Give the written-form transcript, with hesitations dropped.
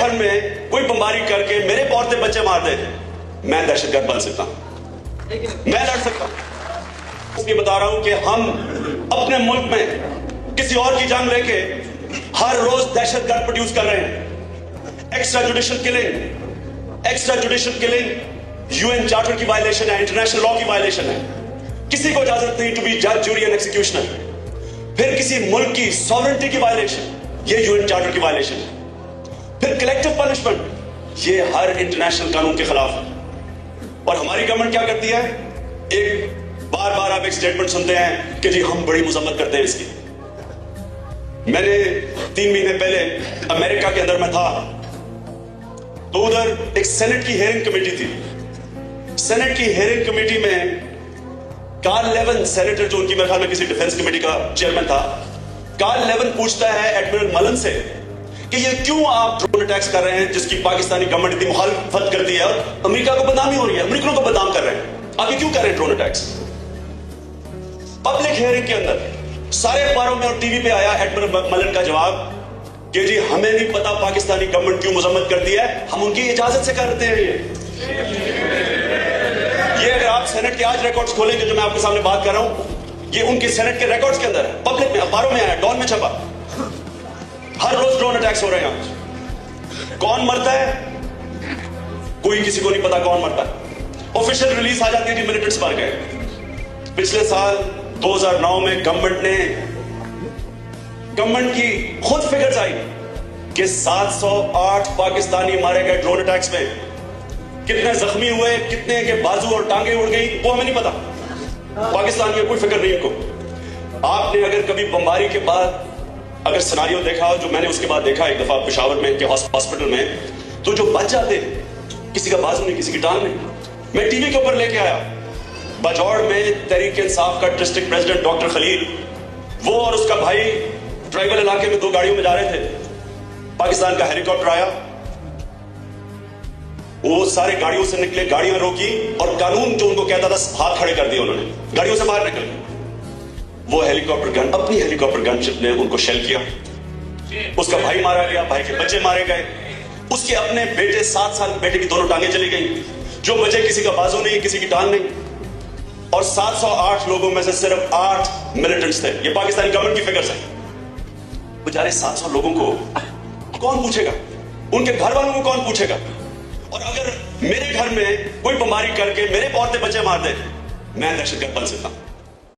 घर में कोई बमबारी करके मेरे औरतें बच्चे मार दे, मैं दहशतगर्द बन सकता हूं, मैं लड़ सकता हूं। इसलिए बता रहा हूं कि हम अपने मुल्क में किसी और की जंग लेके हर रोज दहशतगर्द प्रोड्यूस कर रहे हैं। Extra judicial killing UN charter की वायलेशन है, इंटरनेशनल लॉ की वायलेशन है। किसी को इजाजत नहीं टू बी जज, जूरी एंड एक्सिक्यूशनर। फिर किसी मुल्क की सॉवरेंटी की वायलेशन, ये यूएन चार्टर की वायलेशन है। फिर कलेक्टिव पनिशमेंट, ये हर इंटरनेशनल कानून के खिलाफ है। और हमारी गवर्नमेंट क्या करती है, एक बार आप एक स्टेटमेंट सुनते हैं कि जी हम बड़ी मजम्मत करते हैं इसकी। मैंने 3 महीने पहले अमेरिका के अंदर में था, तो उधर एक सेनेट की हेयरिंग कमेटी थी। सेनेट की हेयरिंग कमेटी में कार्ल लेवन सेनेटर, जो उनकी मेरे ख्याल में किसी डिफेंस कमेटी का चेयरमैन था, कार्ल लेवन पूछता है एडमिरल मलन से कि ये क्यों आप ड्रोन अटैक्स कर रहे हैं जिसकी पाकिस्तानी गवर्नमेंट इतनी मुखालफत करती है और अमेरिका को बदनामी हो रही है, अमेरिकनों को बदनाम कर रहे हैं, आप ये क्यों कर रहे हैं ड्रोन अटैक्स। पब्लिक हियरिंग के अंदर सारे अखबारों में और टीवी पे आया एडमिरल मलन का जवाब कि जी हमें नहीं पता पाकिस्तानी गवर्नमेंट क्यों मजम्मत करती है, हम उनकी इजाजत से करते हैं। ये अगर आप सेनेट के आज रिकॉर्ड्स खोलेंगे, जो मैं आपके सामने बात कर रहा हूं, ये उनके सेनेट के रिकॉर्ड्स के अंदर है, पब्लिक में, अखबारों में आया, डॉन में छपा। हर रोज ड्रोन अटैक्स हो रहे हैं। कौन मरता है, कोई किसी को नहीं पता कौन मरता है। ऑफिशियल रिलीज आ जाती है कि मिलिटेंट्स मर गए। पिछले साल 2009 में गवर्नमेंट की खुद फिगर्स आई कि 708 पाकिस्तानी मारे गए ड्रोन अटैक्स में। कितने जख्मी हुए, कितने के बाजू और टांगे उड़ गई, वो हमें नहीं पता। पाकिस्तान में कोई फिक्र नहीं इनको। आपने अगर कभी बमबारी के बाद अगर सिनारियो देखा, जो मैंने उसके बाद देखा एक दफा पेशावर में के हॉस्पिटल में, तो जो बच जाते, किसी का बाजू नहीं, किसी की टांग नहीं। मैं टीवी के ऊपर लेके आया, बजौड़ में तहरीक इंसाफ का डिस्ट्रिक्ट प्रेसिडेंट डॉक्टर खलील, वो और उसका भाई ट्राइबल इलाके में 2 गाड़ियों में जा रहे थे। पाकिस्तान का हेलीकॉप्टर आया, वो सारे गाड़ियों से निकले, गाड़ियां रोकी और कानून जो उनको कहता था हाथ खड़े कर दिए उन्होंने, गाड़ियों से बाहर निकल गए। वो हेलीकॉप्टर गन, अपनी हेलीकॉप्टर गनशिप ने उनको शेल किया, उसका भाई मारा गया, भाई के बच्चे मारे गए, उसके अपने बेटे 7 साल बेटे की दोनों टांगें चली गई, जो बचे किसी का बाजू नहीं, किसी की टांग नहीं। और 708 लोगों में से सिर्फ 8 मिलिटेंट्स थे। ये पाकिस्तानी गवर्नमेंट की फिगर्स है। बेचारे 700 लोगों को कौन पूछेगा, उनके घर वालों को कौन पूछेगा। और अगर मेरे घर में कोई बमबारी करके मेरे औरतें बच्चे मार दे, मैं दहशतगर्द बन सकता हूं।